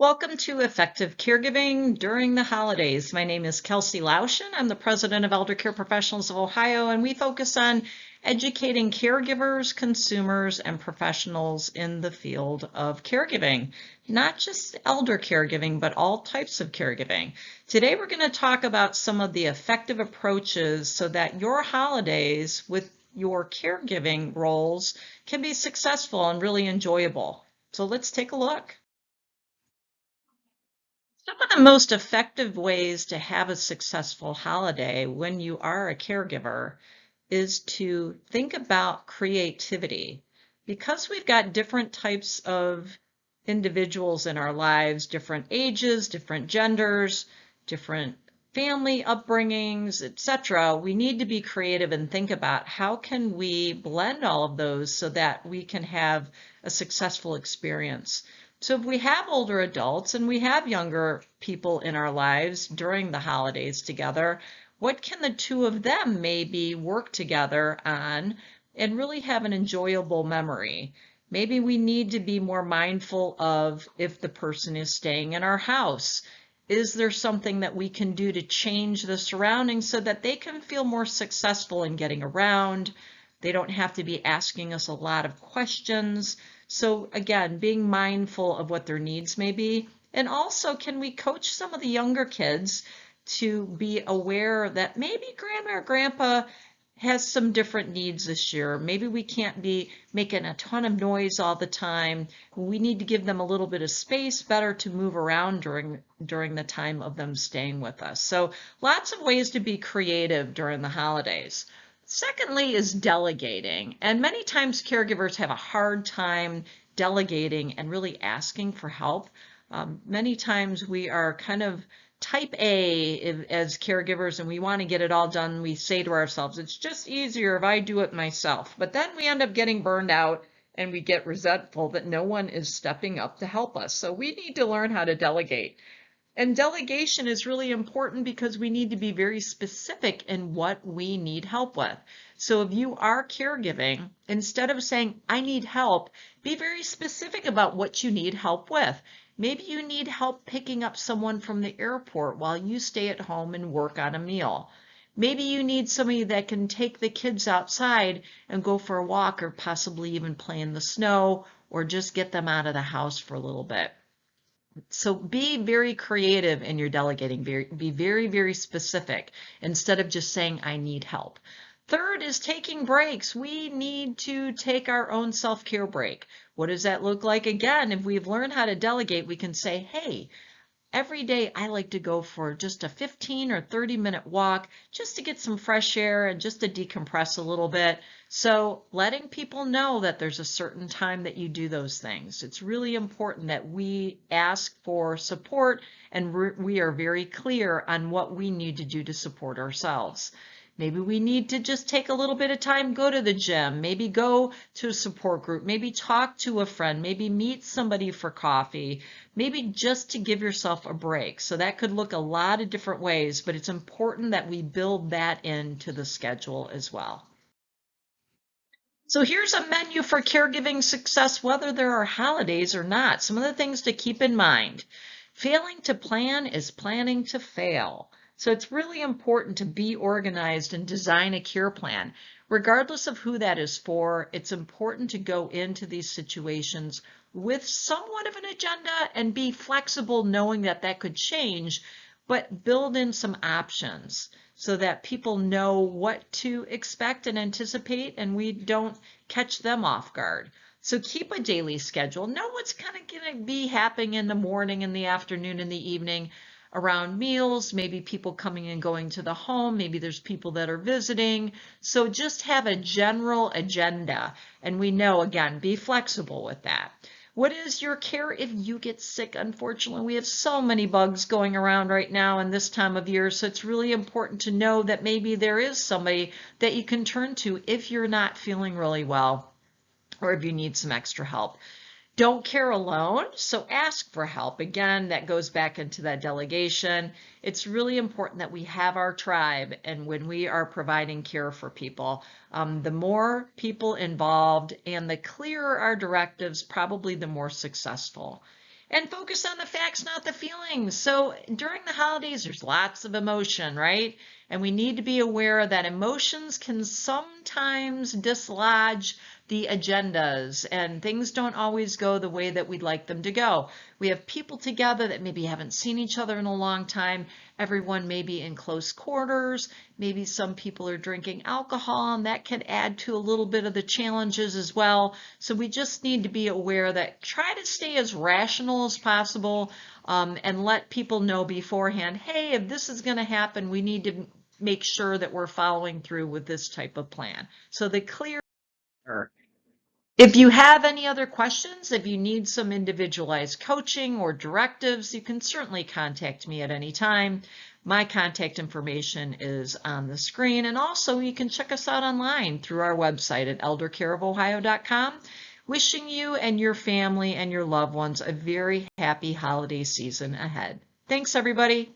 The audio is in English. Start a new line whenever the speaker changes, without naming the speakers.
Welcome to Effective Caregiving During the Holidays. My name is Kelsey Lauschen. I'm the president of Eldercare Professionals of Ohio, and we focus on educating caregivers, consumers, and professionals in the field of caregiving, not just elder caregiving, but all types of caregiving. Today, we're going to talk about some of the effective approaches so that your holidays with your caregiving roles can be successful and really enjoyable. So let's take a look. Some of the most effective ways to have a successful holiday when you are a caregiver is to think about creativity. Because we've got different types of individuals in our lives, different ages, different genders, different family upbringings, etc., we need to be creative and think about how can we blend all of those so that we can have a successful experience. So if we have older adults and we have younger people in our lives during the holidays together, what can the two of them maybe work together on and really have an enjoyable memory? Maybe we need to be more mindful of if the person is staying in our house. Is there something that we can do to change the surroundings so that they can feel more successful in getting around? They don't have to be asking us a lot of questions. So again, being mindful of what their needs may be. And also, can we coach some of the younger kids to be aware that maybe grandma or grandpa has some different needs this year. Maybe we can't be making a ton of noise all the time. We need to give them a little bit of space, better to move around during the time of them staying with us. So lots of ways to be creative during the holidays. Secondly is delegating. And many times caregivers have a hard time delegating and really asking for help. Many times we are kind of type A as caregivers and we want to get it all done. We say to ourselves, it's just easier if I do it myself. But then we end up getting burned out and we get resentful that no one is stepping up to help us. So we need to learn how to delegate. And delegation is really important because we need to be very specific in what we need help with. So if you are caregiving, instead of saying, I need help, be very specific about what you need help with. Maybe you need help picking up someone from the airport while you stay at home and work on a meal. Maybe you need somebody that can take the kids outside and go for a walk or possibly even play in the snow or just get them out of the house for a little bit. So be very creative in your delegating, be very, very specific instead of just saying, I need help. Third is taking breaks. We need to take our own self-care break. What does that look like? Again, if we've learned how to delegate, we can say, hey, every day I like to go for just a 15 or 30-minute walk just to get some fresh air and just to decompress a little bit. So letting people know that there's a certain time that you do those things. It's really important that we ask for support and we are very clear on what we need to do to support ourselves. Maybe we need to just take a little bit of time, go to the gym, maybe go to a support group, maybe talk to a friend, maybe meet somebody for coffee, maybe just to give yourself a break. So that could look a lot of different ways, but it's important that we build that into the schedule as well. So here's a menu for caregiving success, whether there are holidays or not. Some of the things to keep in mind. Failing to plan is planning to fail. So it's really important to be organized and design a care plan. Regardless of who that is for, it's important to go into these situations with somewhat of an agenda and be flexible knowing that that could change, but build in some options so that people know what to expect and anticipate and we don't catch them off guard. So keep a daily schedule. Know what's kind of going to be happening in the morning, in the afternoon, in the evening, around meals, maybe people coming and going to the home, maybe there's people that are visiting. So just have a general agenda. And we know, again, be flexible with that. What is your care if you get sick? Unfortunately, we have so many bugs going around right now in this time of year, so it's really important to know that maybe there is somebody that you can turn to if you're not feeling really well or if you need some extra help. Don't care alone, so ask for help. Again, that goes back into that delegation. It's really important that we have our tribe, and when we are providing care for people, the more people involved and the clearer our directives, probably the more successful. And focus on the facts, not the feelings. So during the holidays, there's lots of emotion, right? And we need to be aware that emotions can sometimes dislodge the agendas and things don't always go the way that we'd like them to go. We have people together that maybe haven't seen each other in a long time. Everyone may be in close quarters. Maybe some people are drinking alcohol, and that can add to a little bit of the challenges as well. So we just need to be aware that try to stay as rational as possible and let people know beforehand, hey, if this is going to happen, we need to make sure that we're following through with this type of plan. So the clear. If you have any other questions, if you need some individualized coaching or directives, you can certainly contact me at any time. My contact information is on the screen, and also you can check us out online through our website at eldercareofohio.com. Wishing you and your family and your loved ones a very happy holiday season ahead. Thanks, everybody.